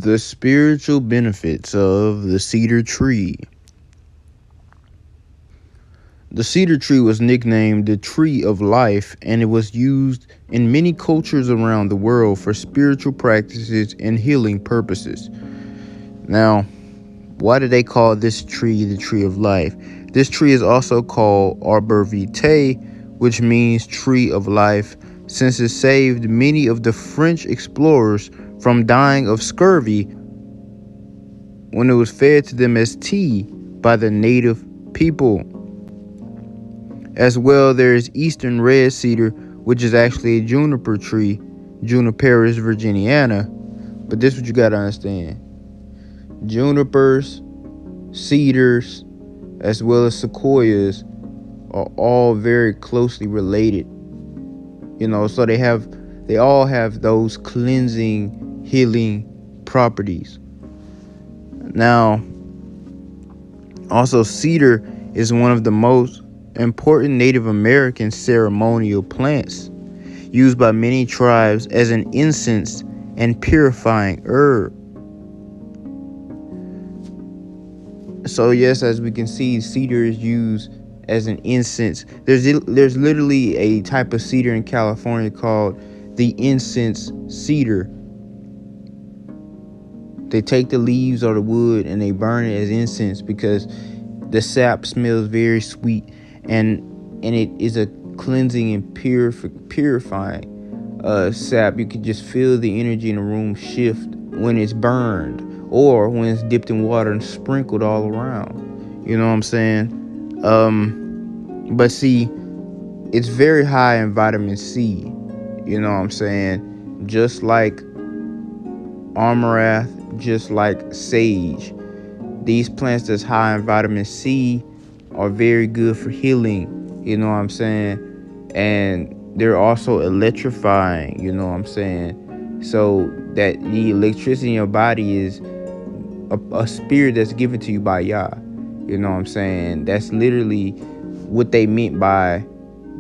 The spiritual benefits of the cedar tree. The cedar tree was nicknamed the tree of life, and it was used in many cultures around the world for spiritual practices and healing purposes. Now, why do they call this tree the tree of life? This tree is also called arbor vitae, which means tree of life, since it saved many of the French explorers from dying of scurvy when it was fed to them as tea by the native people. As well, there is eastern red cedar, which is actually a juniper tree, Juniperus virginiana. But this is what you got to understand. Junipers, cedars, as well as sequoias are all very closely related. So they all have those cleansing, healing properties. Now, also cedar is one of the most important Native American ceremonial plants, used by many tribes as an incense and purifying herb. So yes, as we can see, cedar is used as an incense. There's literally a type of cedar in California called the incense cedar. They take the leaves or the wood and they burn it as incense because the sap smells very sweet, and it is a cleansing and purifying sap. You can just feel the energy in the room shift when it's burned or when it's dipped in water and sprinkled all around. You know what I'm saying? But see, it's very high in vitamin C. You know what I'm saying? Just like amaranth, just like sage. These plants that's high in vitamin C are very good for healing, you know what I'm saying? And they're also electrifying, you know what I'm saying? So that the electricity in your body is a spirit that's given to you by Yah, you know what I'm saying? That's literally what they meant by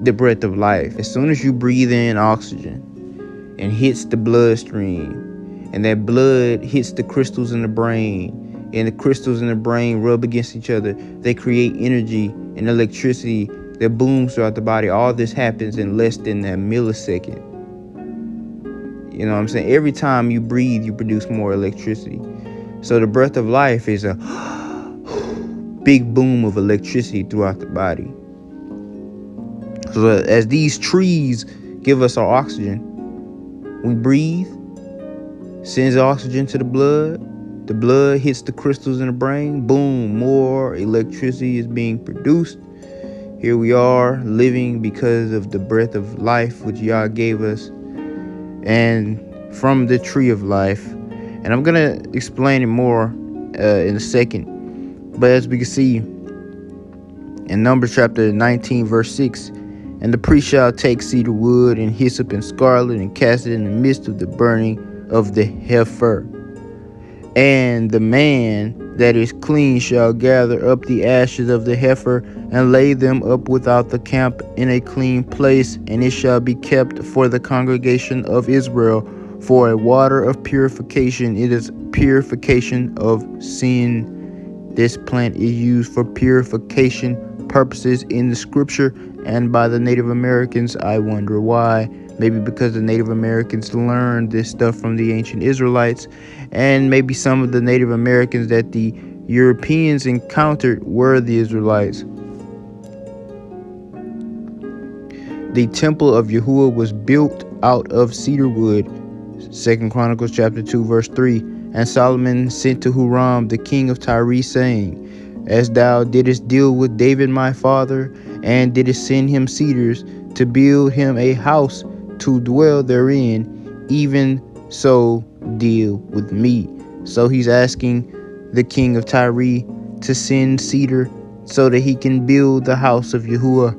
the breath of life. As soon as you breathe in oxygen and hits the bloodstream, and that blood hits the crystals in the brain, and the crystals in the brain rub against each other, they create energy and electricity that booms throughout the body. All this happens in less than a millisecond. You know what I'm saying? Every time you breathe, you produce more electricity. So the breath of life is a big boom of electricity throughout the body. So as these trees give us our oxygen, we breathe, sends oxygen to the blood hits the crystals in the brain, boom, more electricity is being produced. Here we are living because of the breath of life which Yah gave us, and from the tree of life. And I'm gonna explain it more in a second. But as we can see in Numbers chapter 19 verse 6, and the priest shall take cedar wood and hyssop and scarlet and cast it in the midst of the burning of the heifer. And the man that is clean shall gather up the ashes of the heifer and lay them up without the camp in a clean place, and it shall be kept for the congregation of Israel for a water of purification. It is purification of sin. This plant is used for purification purposes in the scripture and by the Native Americans. I wonder why. Maybe because the Native Americans learned this stuff from the ancient Israelites, and maybe some of the Native Americans that the Europeans encountered were the Israelites. The temple of Yahuwah was built out of cedar wood. 2 Chronicles chapter 2 verse 3. And Solomon sent to Huram the king of Tyre, saying, as thou didst deal with David my father, and didst send him cedars to build him a house to dwell therein, even so deal with me. So he's asking the king of Tyre to send cedar so that he can build the house of Yahuwah.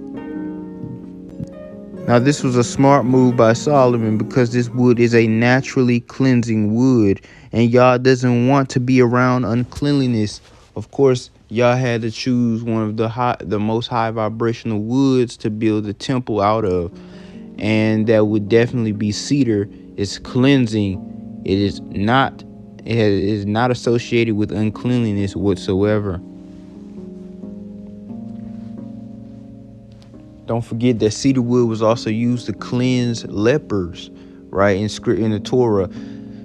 Now this was a smart move by Solomon, because this wood is a naturally cleansing wood, and Yah doesn't want to be around uncleanliness. Of course, Yah had to choose one of the most high vibrational woods to build the temple out of, and that would definitely be cedar. It's cleansing. It is not It is not associated with uncleanliness whatsoever. Don't forget that cedar wood was also used to cleanse lepers, right? In the Torah,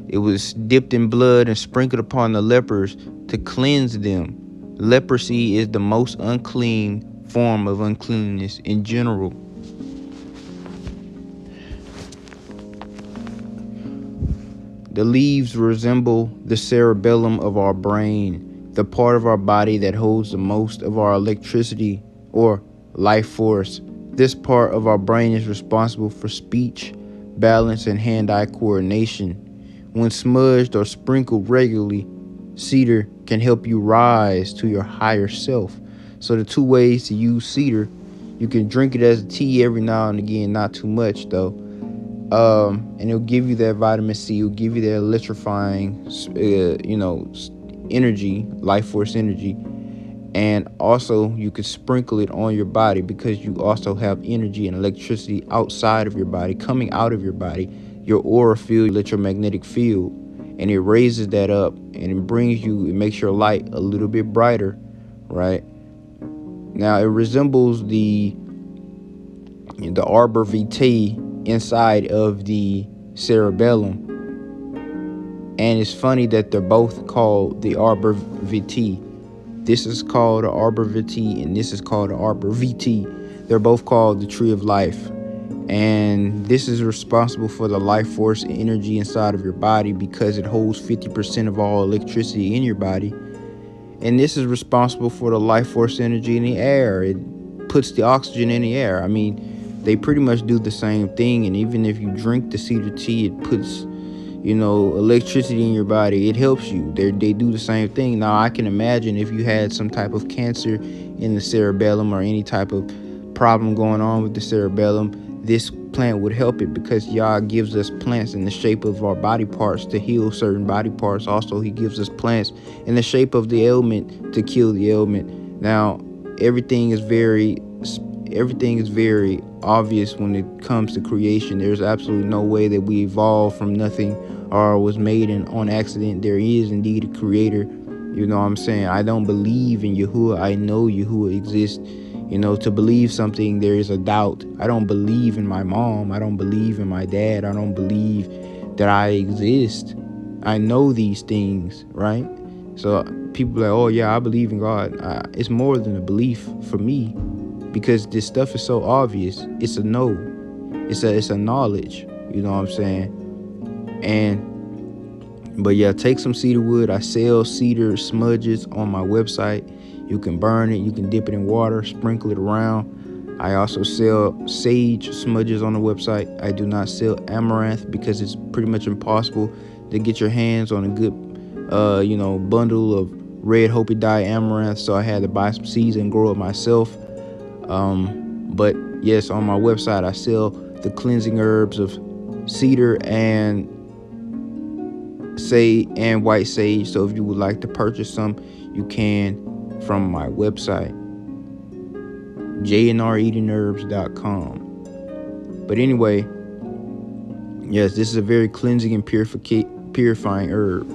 it was dipped in blood and sprinkled upon the lepers to cleanse them. Leprosy is the most unclean form of uncleanness in general. The leaves resemble the cerebellum of our brain, the part of our body that holds the most of our electricity or life force. This part of our brain is responsible for speech, balance, and hand-eye coordination. When smudged or sprinkled regularly, cedar can help you rise to your higher self. So the two ways to use cedar: you can drink it as a tea every now and again, not too much though. And it'll give you that vitamin C. It'll give you that electrifying, energy, life force energy. And also, you could sprinkle it on your body because you also have energy and electricity outside of your body, coming out of your body, your aura field, electromagnetic field, and it raises that up and it makes your light a little bit brighter, right? Now, it resembles the arbor vitae inside of the cerebellum. And it's funny that they're both called the arbor vitae. This is called the arbor vitae and this is called the arbor vitae. They're both called the tree of life. And this is responsible for the life force and energy inside of your body because it holds 50% of all electricity in your body. And this is responsible for the life force energy in the air. It puts the oxygen in the air. I mean, they pretty much do the same thing. And even if you drink the cedar tea, it puts electricity in your body. It helps you. They do the same thing. Now, I can imagine if you had some type of cancer in the cerebellum or any type of problem going on with the cerebellum, this plant would help it because Yah gives us plants in the shape of our body parts to heal certain body parts. Also, he gives us plants in the shape of the ailment to kill the ailment. Now, everything is very obvious when it comes to creation. There's absolutely no way that we evolved from nothing or was made on accident. There is indeed a creator. You know what I'm saying? I don't believe in Yahuwah. I know Yahuwah exists. To believe something, there is a doubt. I don't believe in my mom. I don't believe in my dad. I don't believe that I exist. I know these things, right? So people are like, oh yeah, I believe in God. It's more than a belief for me because this stuff is so obvious. It's a know. It's a knowledge. You know what I'm saying? But yeah, take some cedar wood. I sell cedar smudges on my website. You can burn it. You can dip it in water, sprinkle it around. I also sell sage smudges on the website. I do not sell amaranth because it's pretty much impossible to get your hands on a good, bundle of red Hopi dye amaranth. So I had to buy some seeds and grow it myself. But yes, on my website, I sell the cleansing herbs of cedar and white sage. So if you would like to purchase some, you can from my website, jnredenherbs.com. But anyway, yes, this is a very cleansing and purifying herb.